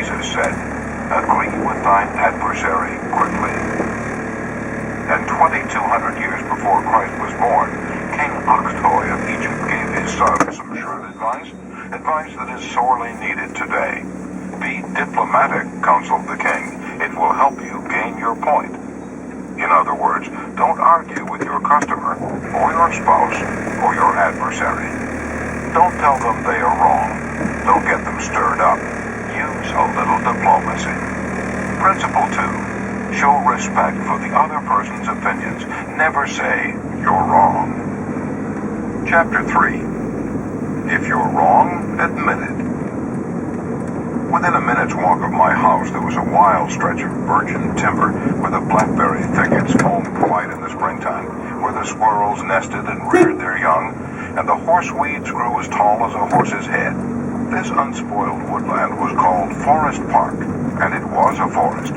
Jesus said, "Agree with thine adversary quickly." And 2,200 years before Christ was born, King Oxtoy of Egypt gave his son some shrewd advice that is sorely needed today. Be diplomatic, counseled the king. It will help you gain your point. In other words, don't argue with your customer, or your spouse, or your adversary. Don't tell them they are wrong. Don't get them stirred up. Use a little diplomacy. Principle 2. Show respect for the other person's opinions. Never say, "You're wrong." Chapter 3. If you're wrong, admit it. Within a minute's walk of my house, there was a wild stretch of virgin timber where the blackberry thickets foamed white in the springtime, where the squirrels nested and reared their young, and the horseweeds grew as tall as a horse's head. This unspoiled woodland was called Forest Park, and it was a forest,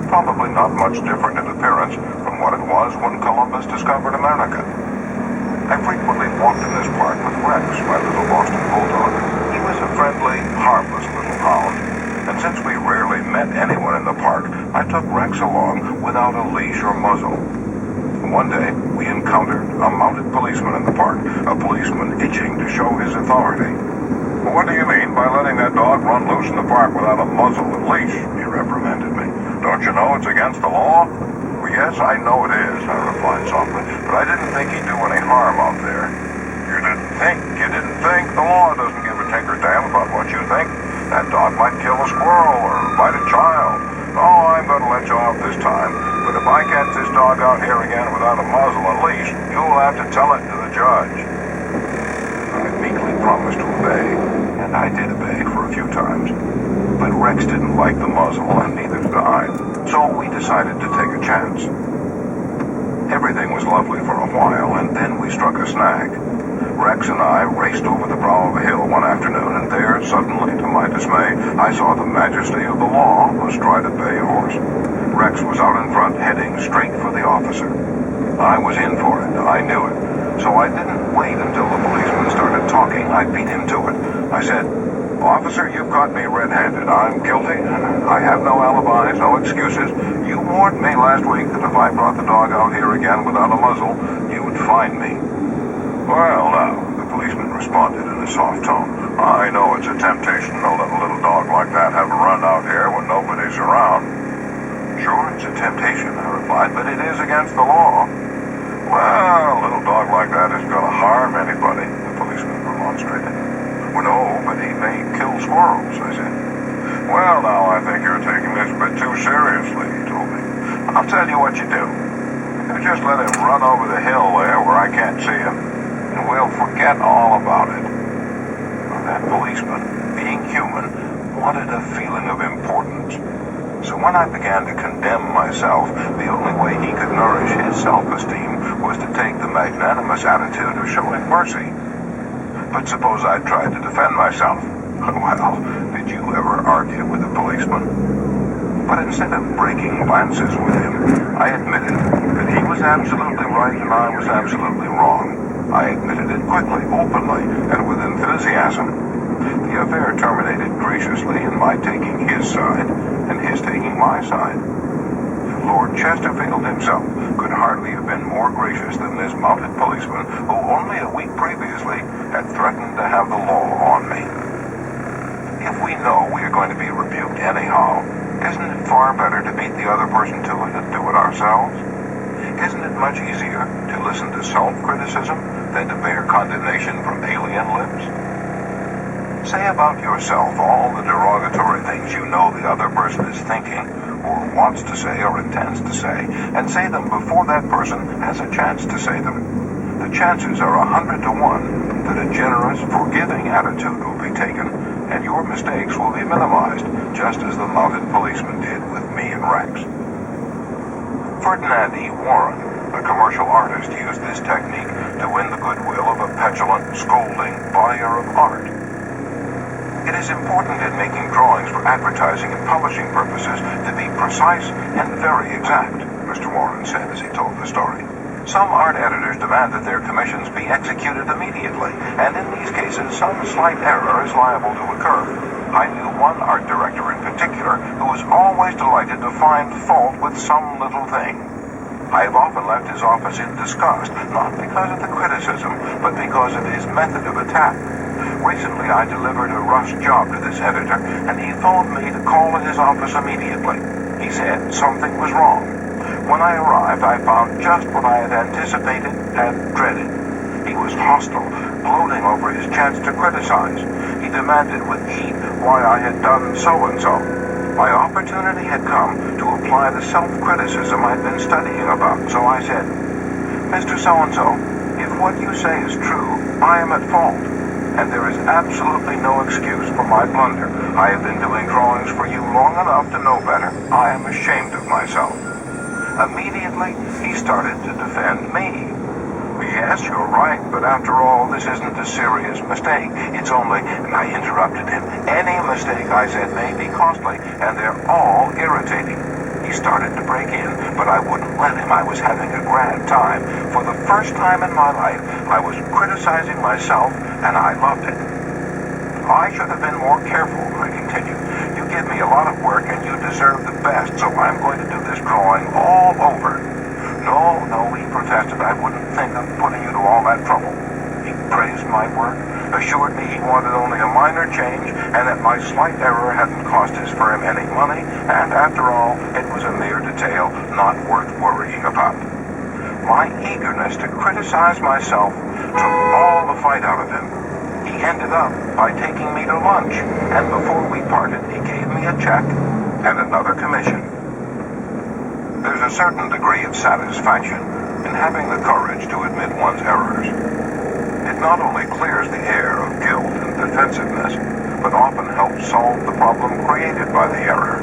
probably not much different in appearance from what it was when Columbus discovered America. I frequently walked in this park with Rex, my little Boston bulldog. He was a friendly, harmless little hound, and since we rarely met anyone in the park, I took Rex along without a leash or muzzle. One day, we encountered a mounted policeman in the park, a policeman itching to show his authority. "What do you mean by letting that dog run loose in the park without a muzzle and leash?" he reprimanded me. "Don't you know it's against the law?" "Well, yes, I know it is," I replied softly, "but I didn't think he'd do any harm out there." You didn't think? The law doesn't give a tinker's damn about what you think. That dog might kill a squirrel or bite a child. Oh, I'm going to let you off this time, but if I catch this dog out here again without a muzzle and leash, you'll have to tell it to the judge. I meekly promised to obey, and I did obey for a few times. But Rex didn't like the muzzle, and neither did I, so we decided to take a chance. Everything was lovely for a while, and then we struck a snag. Rex and I raced over the brow of a hill one afternoon, and there, suddenly, to my dismay, I saw the majesty of the law astride a bay horse. Rex was out in front, heading straight for the officer. I was in for it. I knew it. So I didn't wait until the policeman started talking. I beat him to it. I said, "Officer, you've caught me red-handed. I'm guilty. I have no alibis, no excuses. You warned me last week that if I brought the dog out here again without a muzzle, you would fine me." "Well, now," the policeman responded in a soft tone, "I know it's a temptation to let a little dog like that have a run out here when nobody's around." "Sure, it's a temptation," I replied, "but it is against the law." "Well, a little dog like that isn't going to harm anybody," the policeman remonstrated. "Well, no, but he may kill squirrels," I said. "Well, now, I think you're taking this a bit too seriously," he told me. "I'll tell you what you do. You just let him run over the hill there where I can't see him, and we'll forget all about it." Well, that policeman, being human, wanted a feeling of importance. So when I began to condemn myself, the only way he could nourish his self-esteem was to take the magnanimous attitude of showing mercy. But suppose I tried to defend myself? Well, did you ever argue with a policeman? But instead of breaking lances with him, I admitted that he was absolutely right and I was absolutely wrong. I admitted it quickly, openly, and with enthusiasm. The affair terminated graciously in my taking his side and his taking my side. Lord Chesterfield himself could hardly have been more gracious than this mounted policeman who only a week previously had threatened to have the law on me. If we know we are going to be rebuked anyhow, isn't it far better to beat the other person to it than do it ourselves? Isn't it much easier to listen to self-criticism than to bear condemnation from alien lips? Say about yourself all the derogatory things you know the other person is thinking, or wants to say, or intends to say, and say them before that person has a chance to say them. The chances are 100 to 1 that a generous, forgiving attitude will be taken, and your mistakes will be minimized, just as the mounted policeman did with me and Rex. Ferdinand E. Warren, a commercial artist, used this technique to win the goodwill of a petulant, scolding buyer of art. It is important in making drawings for advertising and publishing purposes to be precise and very exact, Mr. Warren said as he told the story. Some art editors demand that their commissions be executed immediately, and in these cases some slight error is liable to occur. I knew one art director in particular editor who was always delighted to find fault with some little thing. I have often left his office in disgust, not because of the criticism, but because of his method of attack. Recently, I delivered a rush job to this editor, and he phoned me to call at his office immediately. He said something was wrong. When I arrived, I found just what I had anticipated and dreaded. He was hostile, gloating over his chance to criticize. He demanded with heat why I had done so-and-so. My opportunity had come to apply the self-criticism I'd been studying about, so I said, "Mr. So-and-so, if what you say is true, I am at fault, and there is absolutely no excuse for my blunder. I have been doing drawings for you long enough to know better. I am ashamed of myself." Immediately, he started to defend me. "Yes, you're right, but after all, this isn't a serious mistake. It's only," and I interrupted him, "any mistake," I said, "may be costly, and they're all irritating." He started to break in, but I wouldn't let him. I was having a grand time. For the first time in my life, I was criticizing myself, and I loved it. "I should have been more careful," I continued. "You give me a lot of work, and you deserve the best, so I'm going to do this drawing all over." No, he protested. "I wouldn't think of putting you to all that trouble." He praised my work, assured me he wanted only a minor change, and that my slight error hadn't cost his firm any money, and after all, it was a mere detail not worth worrying about. My eagerness to criticize myself took all the fight out of him. He ended up by taking me to lunch, and before we parted, he gave me a check and another commission. There's a certain degree of satisfaction in having the courage to admit one's errors. It not only clears the air of guilt and defensiveness, but often helps solve the problem created by the error.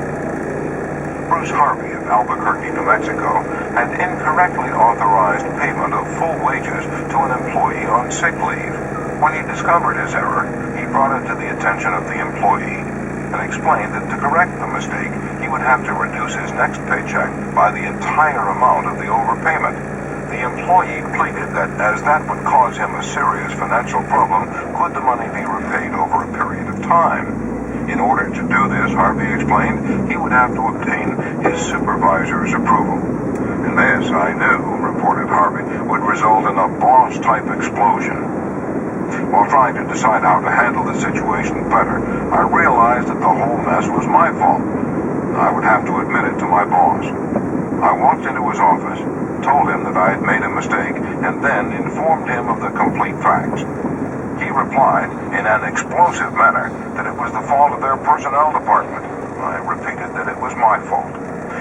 Bruce Harvey of Albuquerque, New Mexico, had incorrectly authorized payment of full wages to an employee on sick leave. When he discovered his error, he brought it to the attention of the employee and explained that to correct the mistake, he would have to reduce his next paycheck by the entire amount of the overpayment. The employee pleaded that as that would cause him a serious financial problem, could the money be repaid over a period of time? In order to do this, Harvey explained, he would have to obtain his supervisor's approval. And this, I knew, reported Harvey, would result in a boss-type explosion. While trying to decide how to handle the situation better, I realized that the whole mess was my fault. I would have to admit it to my boss. I walked into his office, told him that I had made a mistake, and then informed him of the complete facts. He replied, in an explosive manner, that it was the fault of their personnel department. I repeated that it was my fault.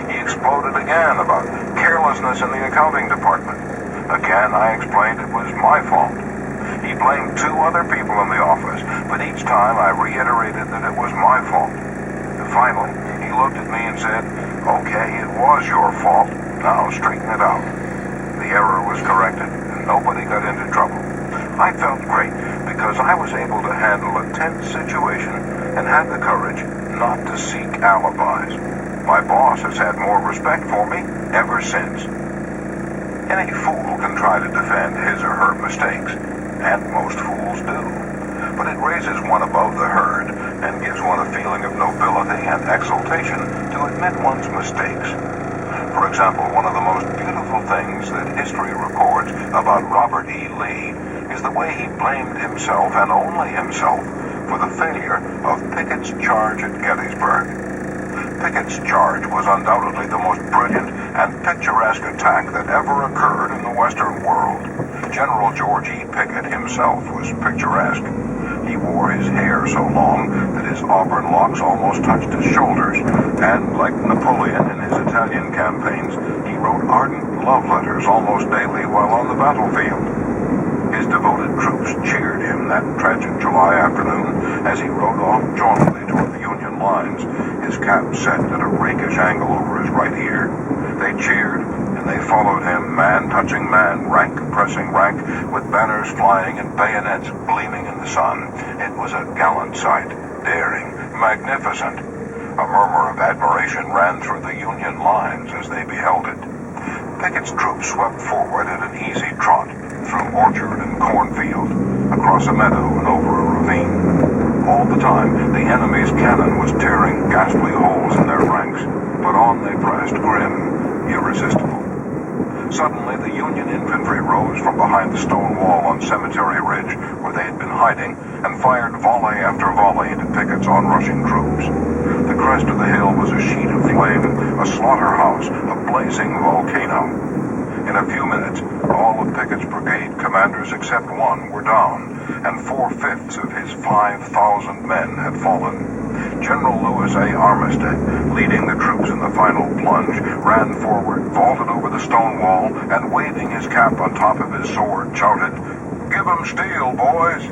He exploded again about carelessness in the accounting department. Again, I explained it was my fault. He blamed 2 other people in the office, but each time I reiterated that it was my fault. And finally, he looked at me and said, "Okay, it was your fault. Now straighten it out." The error was corrected, and nobody got into trouble. I felt great because I was able to handle a tense situation and had the courage not to seek alibis. My boss has had more respect for me ever since. Any fool can try to defend his or her mistakes, and most fools do. But it raises one above the herd and gives one a feeling of nobility and exultation to admit one's mistakes. For example, one of the most beautiful things that history records about Robert E. Lee is the way he blamed himself and only himself for the failure of Pickett's charge at Gettysburg. Pickett's charge was undoubtedly the most brilliant and picturesque attack that ever occurred in the Western world. General George E. Pickett himself was picturesque. He wore his hair so long that his auburn locks almost touched his shoulders, and like Napoleon in his Italian campaigns, he wrote ardent love letters almost daily while on the battlefield. His devoted troops cheered him that tragic July afternoon as he rode off jauntily toward the Union lines, his cap set at a rakish angle over his right ear. They cheered, and they followed him, man touching man, rank pressing rank, with banners flying and bayonets gleaming in the sun. It was a gallant sight, daring, magnificent. A murmur of admiration ran through the Union lines as they beheld it. Pickett's troops swept forward at an easy trot, through orchard and cornfield, across a meadow and over a ravine. All the time, the enemy's cannon was tearing ghastly holes in their ranks, but on they pressed, grim, irresistible. Suddenly, the Union infantry rose from behind the stone wall on Cemetery Ridge, where they had been hiding, and fired volley after volley into Pickett's onrushing troops. The crest of the hill was a sheet of flame, a slaughterhouse, a blazing volcano. In a few minutes, all of Pickett's brigade commanders except one were down, and 4/5 of his 5,000 men had fallen. General Lewis A. Armistead, leading the troops in the final plunge, ran forward, vaulted over the stone wall, and waving his cap on top of his sword, shouted, "Give 'em steel, boys!"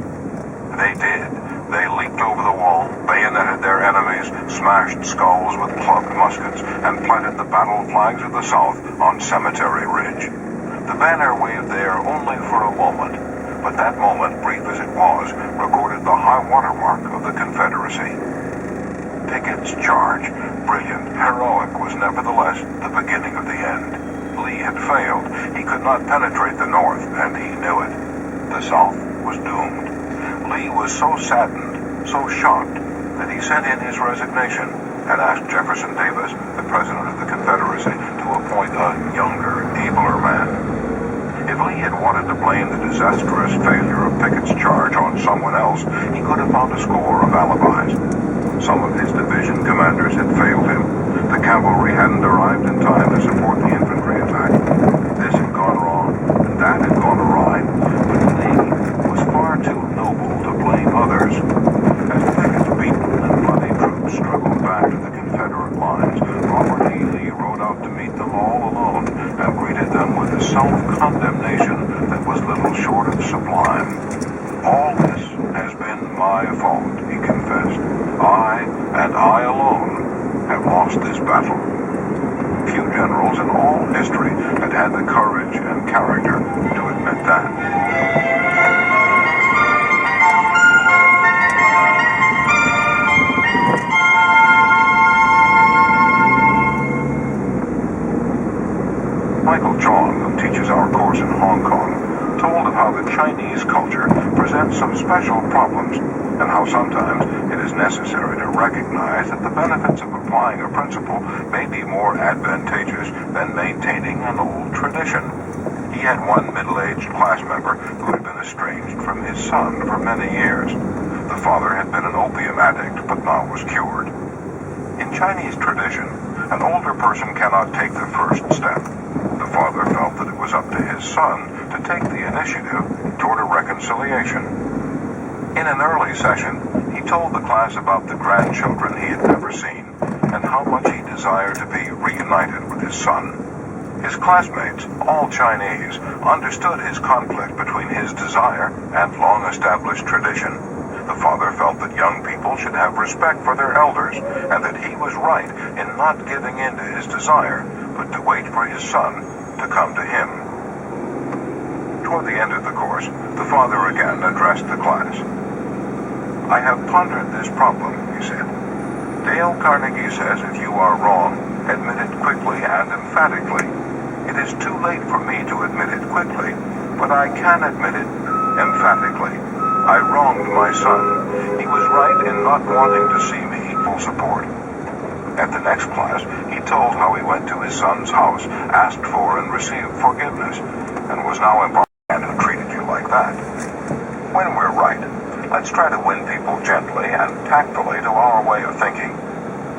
They did. They leaped over the wall, bayoneted their enemies, smashed skulls with clubbed muskets, and planted the battle flags of the South on Cemetery Ridge. The banner waved there only for a moment, but that moment, brief as it was, recorded the high watermark of the Confederacy. Pickett's charge, brilliant, heroic, was nevertheless the beginning of the end. Lee had failed. He could not penetrate the North, and he knew it. The South was doomed. Lee was so saddened, so shocked, that he sent in his resignation and asked Jefferson Davis, the president of the Confederacy, to appoint a younger, abler man. If Lee had wanted to blame the disastrous failure of Pickett's charge on someone else, he could have found a score of alibis. Some of his division commanders had failed him. The cavalry hadn't arrived in time to support the infantry attack. This had gone wrong, and that had gone awry. But Lee was far too noble to blame others. As Pickett's beaten and bloody troops struggled back to the Confederate lines, Robert E. Lee rode out to meet them all alone and greeted them with a self-condemnation that was little short of sublime. "All this has been my fault," he confessed. "I, and I alone, have lost this battle." Few generals in all history had had the courage and character to admit that. Michael Chong, who teaches our course in Hong Kong, told of how the Chinese culture presents some special problems, and how sometimes it is necessary to recognize that the benefits of applying a principle may be more advantageous than maintaining an old tradition. He had one middle-aged class member who had been estranged from his son for many years. The father had been an opium addict, but now was cured. In Chinese tradition, an older person cannot take the first step. The father felt that it was up to his son to take the initiative toward a reconciliation. In an early session, he told the class about the grandchildren he had never seen and how much he desired to be reunited with his son. His classmates, all Chinese, understood his conflict between his desire and long-established tradition. The father felt that young people should have respect for their elders and that he was right in not giving in to his desire, but to wait for his son to come to him. Toward the end of the course, the father again addressed the class. "I have pondered this problem," he said. "Dale Carnegie says if you are wrong, admit it quickly and emphatically. It is too late for me to admit it quickly, but I can admit it emphatically. I wronged my son. He was right in not wanting to see me full support." At the next class, he told how he went to his son's house, asked for and received forgiveness, and was now a man who treated you like that. When we're right, let's try to win people gently and tactfully to our way of thinking.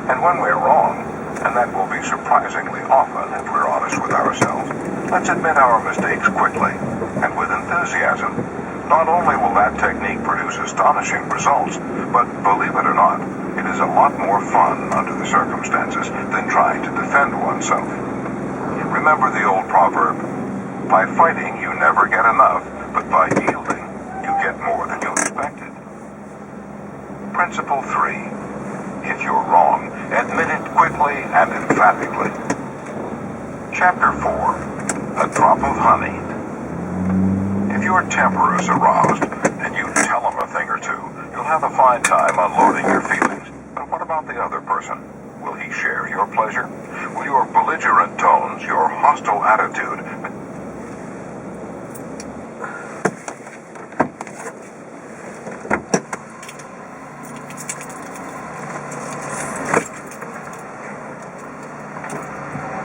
And when we're wrong, and that will be surprisingly often if we're honest with ourselves, let's admit our mistakes quickly and with enthusiasm. Not only will that technique produce astonishing results, but believe it or not, it is a lot more fun under the circumstances than trying to defend oneself. Remember the old proverb, by fighting you never get enough, but by yielding you get more than you expected. Principle 3. If you're wrong, admit it quickly and emphatically. Chapter 4. A Drop of Honey. If your temper is aroused and you tell them a thing or two, you'll have a fine time unloading your feelings. But what about the other person? Will he share your pleasure? Will your belligerent tones, your hostile attitude,